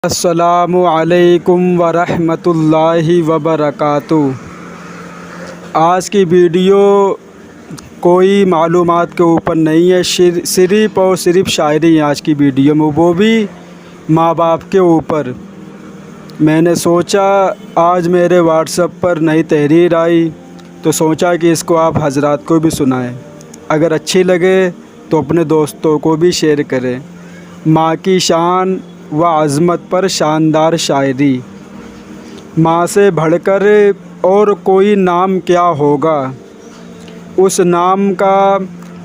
السلام علیکم ورحمۃ اللہ وبرکاتہ۔ آج کی ویڈیو کوئی معلومات کے اوپر نہیں ہے، صرف اور صرف شاعری ہے آج کی ویڈیو میں، وہ بھی ماں باپ کے اوپر۔ میں نے سوچا آج میرے واٹس ایپ پر نئی تحریر آئی تو سوچا کہ اس کو آپ حضرات کو بھی سنائیں، اگر اچھی لگے تو اپنے دوستوں کو بھی شیئر کریں۔ ماں کی شان و عظمت پر شاندار شاعری۔ ماں سے بڑھ کر اور کوئی نام کیا ہوگا، اس نام کا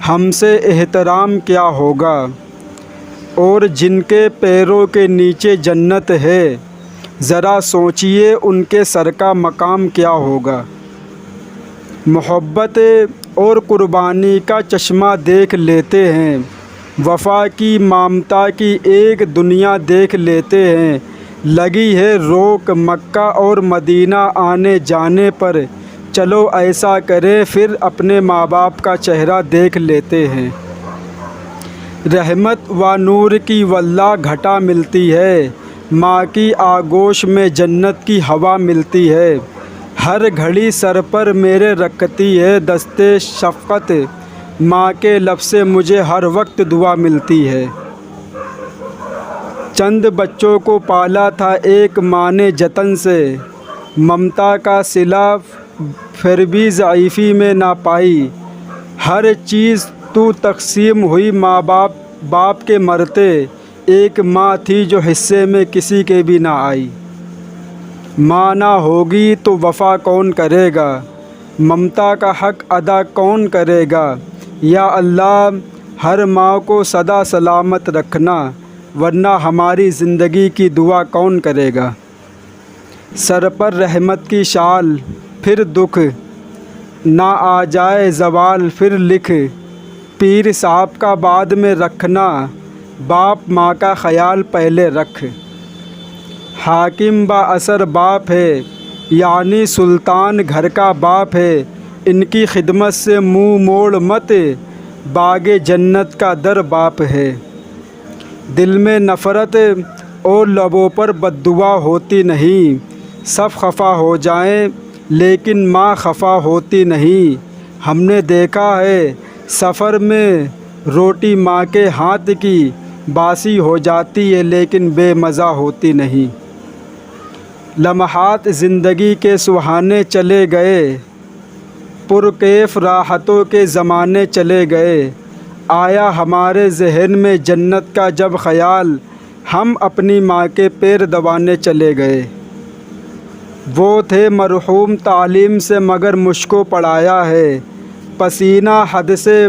ہم سے احترام کیا ہوگا، اور جن کے پیروں کے نیچے جنت ہے ذرا سوچئے ان کے سر کا مقام کیا ہوگا۔ محبت اور قربانی کا چشمہ دیکھ لیتے ہیں، وفا کی ممتا کی ایک دنیا دیکھ لیتے ہیں، لگی ہے روک مکہ اور مدینہ آنے جانے پر، چلو ایسا کریں پھر اپنے ماں باپ کا چہرہ دیکھ لیتے ہیں۔ رحمت و نور کی واللہ گھٹا ملتی ہے، ماں کی آغوش میں جنت کی ہوا ملتی ہے، ہر گھڑی سر پر میرے رکھتی ہے دستے شفقت، ماں کے لب سے مجھے ہر وقت دعا ملتی ہے۔ چند بچوں کو پالا تھا ایک ماں نے جتن سے، ممتا کا صلہ پھر بھی ضعیفی میں نہ پائی، ہر چیز تو تقسیم ہوئی ماں باپ کے مرتے، ایک ماں تھی جو حصے میں کسی کے بھی نہ آئی۔ ماں نہ ہوگی تو وفا کون کرے گا، ممتا کا حق ادا کون کرے گا، یا اللہ ہر ماں کو سدا سلامت رکھنا، ورنہ ہماری زندگی کی دعا کون کرے گا۔ سر پر رحمت کی شال پھر دکھ نہ آ جائے زوال پھر لکھ، پیر صاحب کا بعد میں رکھنا، باپ ماں کا خیال پہلے رکھ۔ حاکم با اثر باپ ہے یعنی سلطان گھر کا باپ ہے، ان کی خدمت سے منہ موڑ مت، باغ جنت کا در باپ ہے۔ دل میں نفرت اور لبوں پر بددعا ہوتی نہیں، سب خفا ہو جائیں لیکن ماں خفا ہوتی نہیں، ہم نے دیکھا ہے سفر میں روٹی ماں کے ہاتھ کی باسی ہو جاتی ہے لیکن بے مزہ ہوتی نہیں۔ لمحات زندگی کے سہانے چلے گئے، پرکیف راحتوں کے زمانے چلے گئے، آیا ہمارے ذہن میں جنت کا جب خیال، ہم اپنی ماں کے پیر دبانے چلے گئے۔ وہ تھے مرحوم تعلیم سے مگر مجھ کو پڑھایا ہے، پسینہ حد سے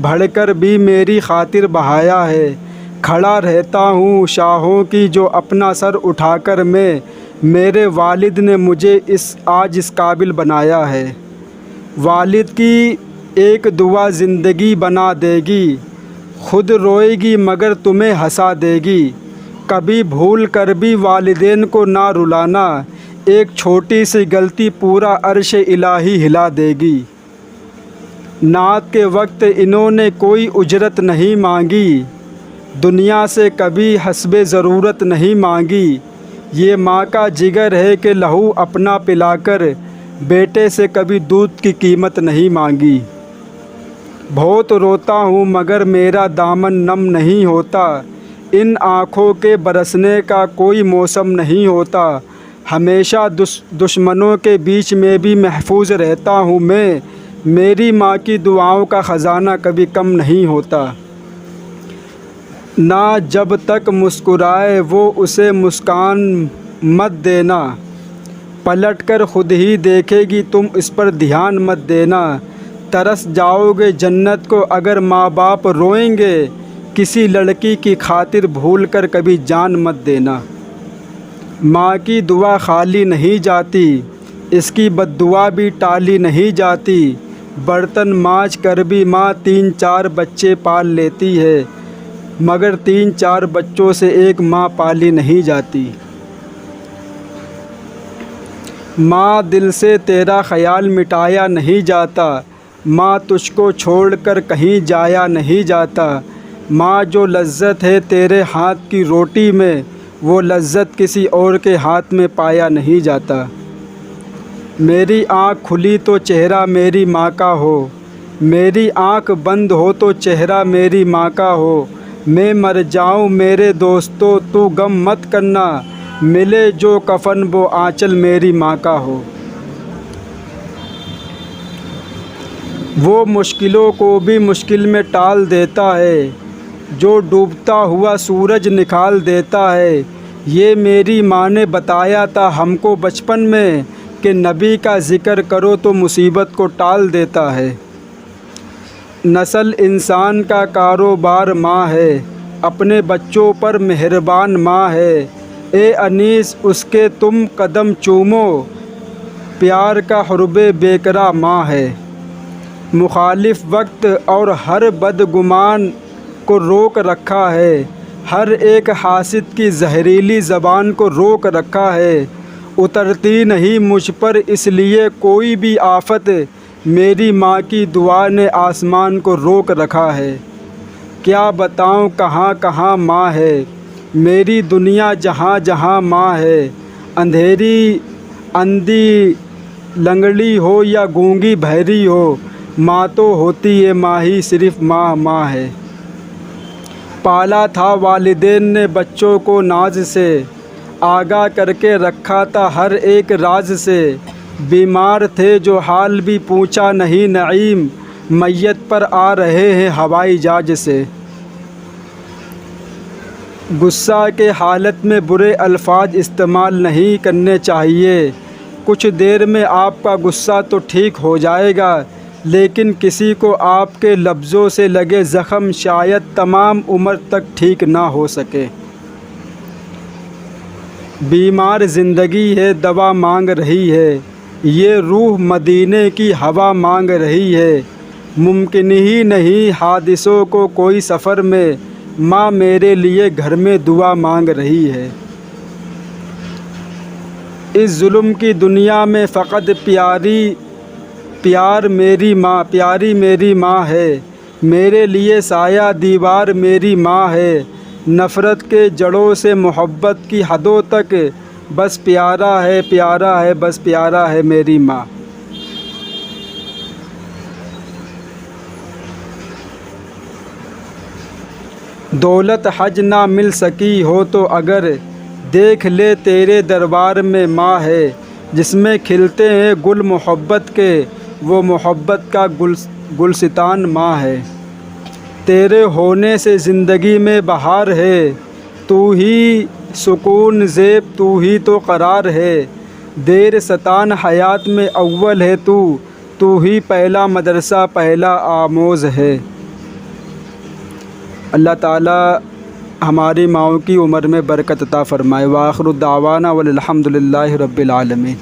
بڑھ کر بھی میری خاطر بہایا ہے، کھڑا رہتا ہوں شاہوں کی جو اپنا سر اٹھا کر میں، میرے والد نے مجھے آج اس قابل بنایا ہے۔ والد کی ایک دعا زندگی بنا دے گی، خود روئے گی مگر تمہیں ہنسا دے گی، کبھی بھول کر بھی والدین کو نہ رلانا، ایک چھوٹی سی غلطی پورا عرش الہی ہلا دے گی۔ نعت کے وقت انہوں نے کوئی اجرت نہیں مانگی، دنیا سے کبھی حسب ضرورت نہیں مانگی، یہ ماں کا جگر ہے کہ لہو اپنا پلا کر بیٹے سے کبھی دودھ کی قیمت نہیں مانگی۔ بہت روتا ہوں مگر میرا دامن نم نہیں ہوتا، ان آنکھوں کے برسنے کا کوئی موسم نہیں ہوتا، ہمیشہ دشمنوں کے بیچ میں بھی محفوظ رہتا ہوں میں، میری ماں کی دعاؤں کا خزانہ کبھی کم نہیں ہوتا۔ نہ جب تک مسکرائے وہ اسے مسکان مت دینا، پلٹ کر خود ہی دیکھے گی تم اس پر دھیان مت دینا، ترس جاؤ گے جنت کو اگر ماں باپ روئیں گے، کسی لڑکی کی خاطر بھول کر کبھی جان مت دینا۔ ماں کی دعا خالی نہیں جاتی، اس کی بد دعا بھی ٹالی نہیں جاتی، برتن مانجھ کر بھی ماں 3-4 بچے پال لیتی ہے، مگر 3-4 بچوں سے ایک ماں پالی نہیں جاتی۔ ماں دل سے تیرا خیال مٹایا نہیں جاتا، ماں تجھ کو چھوڑ کر کہیں جایا نہیں جاتا، ماں جو لذت ہے تیرے ہاتھ کی روٹی میں وہ لذت کسی اور کے ہاتھ میں پایا نہیں جاتا۔ میری آنکھ کھلی تو چہرہ میری ماں کا ہو، میری آنکھ بند ہو تو چہرہ میری ماں کا ہو۔ میں مر جاؤں میرے دوستو تو غم مت کرنا، ملے جو کفن وہ آنچل میری ماں کا ہو۔ وہ مشکلوں کو بھی مشکل میں ٹال دیتا ہے، جو ڈوبتا ہوا سورج نکال دیتا ہے۔ یہ میری ماں نے بتایا تھا ہم کو بچپن میں کہ نبی کا ذکر کرو تو مصیبت کو ٹال دیتا ہے۔ نسل انسان کا کاروبار ماں ہے، اپنے بچوں پر مہربان ماں ہے۔ اے انیس اس کے تم قدم چومو، پیار کا حرب بیکرا ماں ہے۔ مخالف وقت اور ہر بدگمان کو روک رکھا ہے، ہر ایک حاسد کی زہریلی زبان کو روک رکھا ہے۔ اترتی نہیں مجھ پر اس لیے کوئی بھی آفت، میری ماں کی دعا نے آسمان کو روک رکھا ہے۔ کیا بتاؤں کہاں کہاں ماں ہے، میری دنیا جہاں جہاں ماں ہے۔ اندھیری اندھی لنگڑی ہو یا گونگی بہری ہو، ماں تو ہوتی ہے ماں ہی، صرف ماں ماں ہے۔ پالا تھا والدین نے بچوں کو ناز سے، آگاہ کر کے رکھا تھا ہر ایک راز سے۔ بیمار تھے جو حال بھی پوچھا نہیں نعیم، میت پر آ رہے ہیں ہوائی جہاز سے۔ غصہ کے حالت میں برے الفاظ استعمال نہیں کرنے چاہیے۔ کچھ دیر میں آپ کا غصہ تو ٹھیک ہو جائے گا، لیکن کسی کو آپ کے لفظوں سے لگے زخم شاید تمام عمر تک ٹھیک نہ ہو سکے۔ بیمار زندگی ہے دوا مانگ رہی ہے، یہ روح مدینے کی ہوا مانگ رہی ہے۔ ممکن ہی نہیں حادثوں کو کوئی سفر میں، ماں میرے لیے گھر میں دعا مانگ رہی ہے۔ اس ظلم کی دنیا میں فقط پیاری میری ماں ہے، میرے لیے سایہ دیوار میری ماں ہے۔ نفرت کے جڑوں سے محبت کی حدوں تک، بس پیارا ہے بس پیارا ہے میری ماں۔ دولت حج نہ مل سکی ہو تو اگر، دیکھ لے تیرے دربار میں ماں ہے۔ جس میں کھلتے ہیں گل محبت کے، وہ محبت کا گلستان ماں ہے۔ تیرے ہونے سے زندگی میں بہار ہے، تو ہی سکون زیب تو ہی تو قرار ہے۔ دیر ستان حیات میں اول ہے تو ہی پہلا مدرسہ پہلا آموز ہے۔ اللہ تعالی ہماری ماؤں کی عمر میں برکت عطا فرمائے۔ وآخر دعوانا والحمد للہ رب العالمین۔